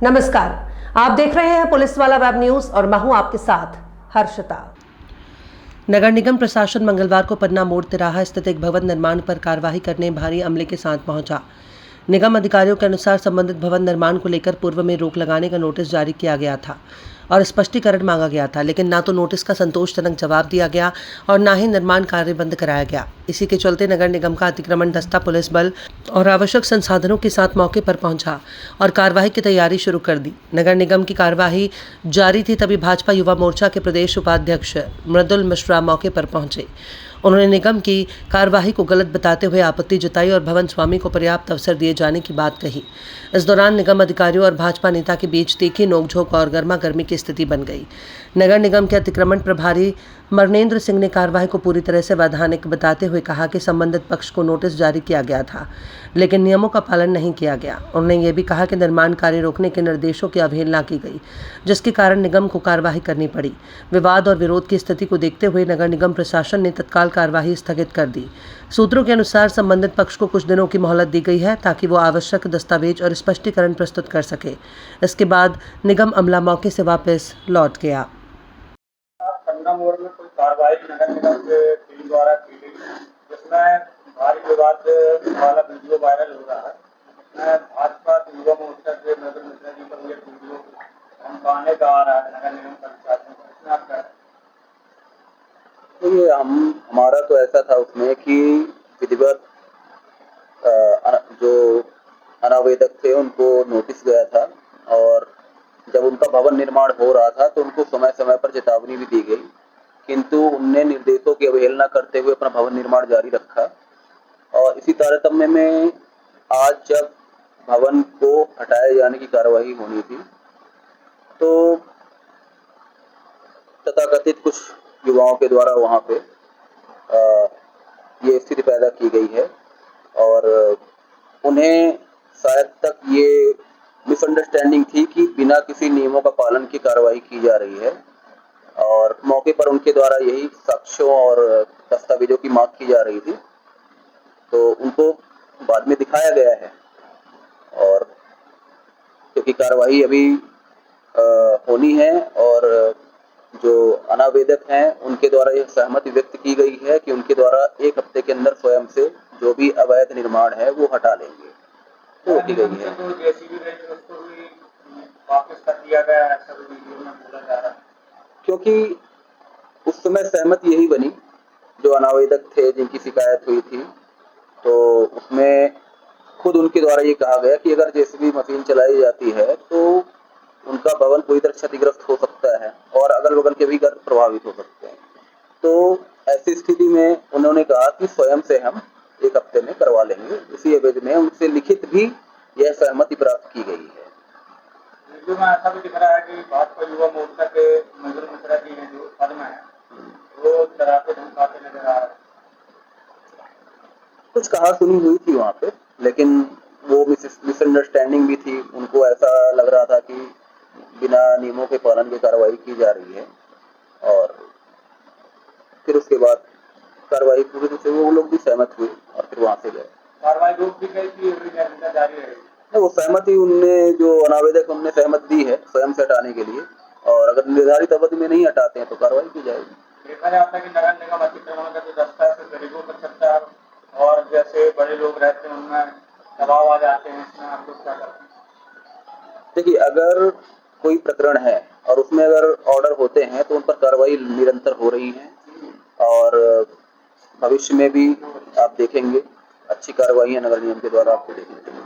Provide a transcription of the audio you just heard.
नमस्कार, आप देख रहे हैं पुलिस वाला वेब न्यूज और मैं हूं आपके साथ हर्षिता। नगर निगम प्रशासन मंगलवार को पन्ना मोड़ तिराहा स्थित एक भवन निर्माण पर कार्रवाई करने भारी अमले के साथ पहुंचा। निगम अधिकारियों के अनुसार संबंधित भवन निर्माण को लेकर पूर्व में रोक लगाने का नोटिस जारी किया गया था और स्पष्टीकरण मांगा गया था, लेकिन ना तो नोटिस का संतोषजनक जवाब दिया गया और ना ही निर्माण कार्य बंद कराया गया। इसी के चलते नगर निगम का अतिक्रमण दस्ता पुलिस बल और आवश्यक संसाधनों के साथ मौके पर पहुंचा और कार्रवाई की तैयारी शुरू कर दी। नगर निगम की कार्रवाई जारी थी तभी भाजपा युवा मोर्चा के प्रदेश उपाध्यक्ष मृदुल मिश्रा मौके पर पहुंचे। उन्होंने निगम की कार्यवाही को गलत बताते हुए आपत्ति जताई और भवन स्वामी को पर्याप्त अवसर दिए जाने की बात कही। इस दौरान निगम अधिकारियों और भाजपा नेता के बीच तीखी नोकझोंक और गर्मागर्मी की स्थिति बन गई। नगर निगम के अतिक्रमण प्रभारी मरनेंद्र सिंह ने कार्यवाही को पूरी तरह से वैधानिक बताते हुए कहा कि संबंधित पक्ष को नोटिस जारी किया गया था, लेकिन नियमों का पालन नहीं किया गया। उन्होंने ये भी कहा कि निर्माण कार्य रोकने के निर्देशों की अवहेलना की गई, जिसके कारण निगम को कार्यवाही करनी पड़ी। विवाद और विरोध की स्थिति को देखते हुए नगर निगम प्रशासन ने तत्काल कार्यवाही स्थगित कर दी। सूत्रों के अनुसार संबंधित पक्ष को कुछ दिनों की मोहलत दी गई है ताकि वो आवश्यक दस्तावेज और स्पष्टीकरण प्रस्तुत कर सके। इसके बाद निगम अमला मौके से वापस लौट गया। पन्ना मोड़ में कोई कार्रवाई नगर निगम के टीम द्वारा की गई, जिसमें भारी विवाद वाला वीडियो वायरल हो रहा है। मैं भाजपा युवा मोर्चा के मृदुल मिश्रा जी पर ये वीडियो धमकाने का आ रहा है नगर निगम प्रशासन को, इसमें आप क्या? तो ये हमारा तो ऐसा था उसमें कि विधिवत जो अनावेदक थे उनको नोटिस गया था और जब उनका भवन निर्माण हो रहा था तो उनको समय समय पर चेतावनी भी दी गई, किंतु उनने निर्देशों की अवहेलना करते हुए अपना भवन निर्माण जारी रखा। और इसी तारतम्य में आज जब भवन को हटाए जाने की कार्यवाही होनी थी तो तथाकथित कुछ युवाओं के द्वारा वहां पे ये स्थिति पैदा की गई है और उन्हें शायद तक ये मिसअंडरस्टैंडिंग थी कि बिना किसी नियमों का पालन की कार्रवाई की जा रही है और मौके पर उनके द्वारा यही साक्ष्यों और दस्तावेजों की मांग की जा रही थी, तो उनको बाद में दिखाया गया है। और क्योंकि कार्रवाई अभी होनी है और जो अनावेदक हैं उनके द्वारा यह सहमति व्यक्त की गई है कि उनके द्वारा 1 हफ्ते के अंदर स्वयं से जो भी अवैध निर्माण है वो हटा लेंगे। तो की गई है तो जेसीबी उसको भी वापस कर दिया गया है, सब वीडियो में बोला जा रहा है, क्योंकि उस समय सहमति यही बनी, जो अनावेदक थे जिनकी शिकायत हुई थी, तो उसमें खुद उनके द्वारा ये कहा गया कि अगर जेसीबी मशीन चलाई जाती है तो उनका भवन पूरी तरह क्षतिग्रस्त हो सकता है और अगल बगल के भी घर प्रभावित हो सकते हैं। तो ऐसी स्थिति में उन्होंने कहा कि स्वयं से हम 1 हफ्ते में करवा लेंगे। इसी एवज में उनसे लिखित भी यह सहमति प्राप्त की गई है। वीडियो में ऐसा भी दिख रहा है कि भाजपा युवा मोर्चा के मृदुल मिश्रा जी हैं जो पद में है, वो डराते धमकाते नजर आ रहे हैं। कुछ कहा सुनी हुई थी वहाँ पे, लेकिन वो मिसअंडरस्टैंडिंग भी थी। उनको ऐसा लग रहा था कि बिना नियमों के पालन की कार्रवाई की जा रही है और फिर उसके बाद कार्रवाई पूरी तरह से वो लोग भी सहमत हुए और फिर वहाँ से गए। कार्रवाई रोक दी गई थी, जारी रहेगी। वो सहमति उनने जो अनावेदक उनने सहमत दी है स्वयं से हटाने के लिए, और अगर निर्धारित अवधि में नहीं हटाते हैं तो कार्रवाई की जाएगी। देखा जाता है कि नगर निगम अतिक्रमण का जो दस्ता है गरीबों पर चलता है और जैसे बड़े लोग रहते हैं उनमें दबाव आ जाते हैं, इसमें आप लोग क्या करते हैं? देखिए, अगर कोई प्रकरण है और उसमें अगर ऑर्डर होते हैं तो उन पर कार्रवाई निरंतर हो रही है और भविष्य में भी आप देखेंगे अच्छी कार्रवाई नगर निगम के द्वारा आपको देखने को मिलेगी।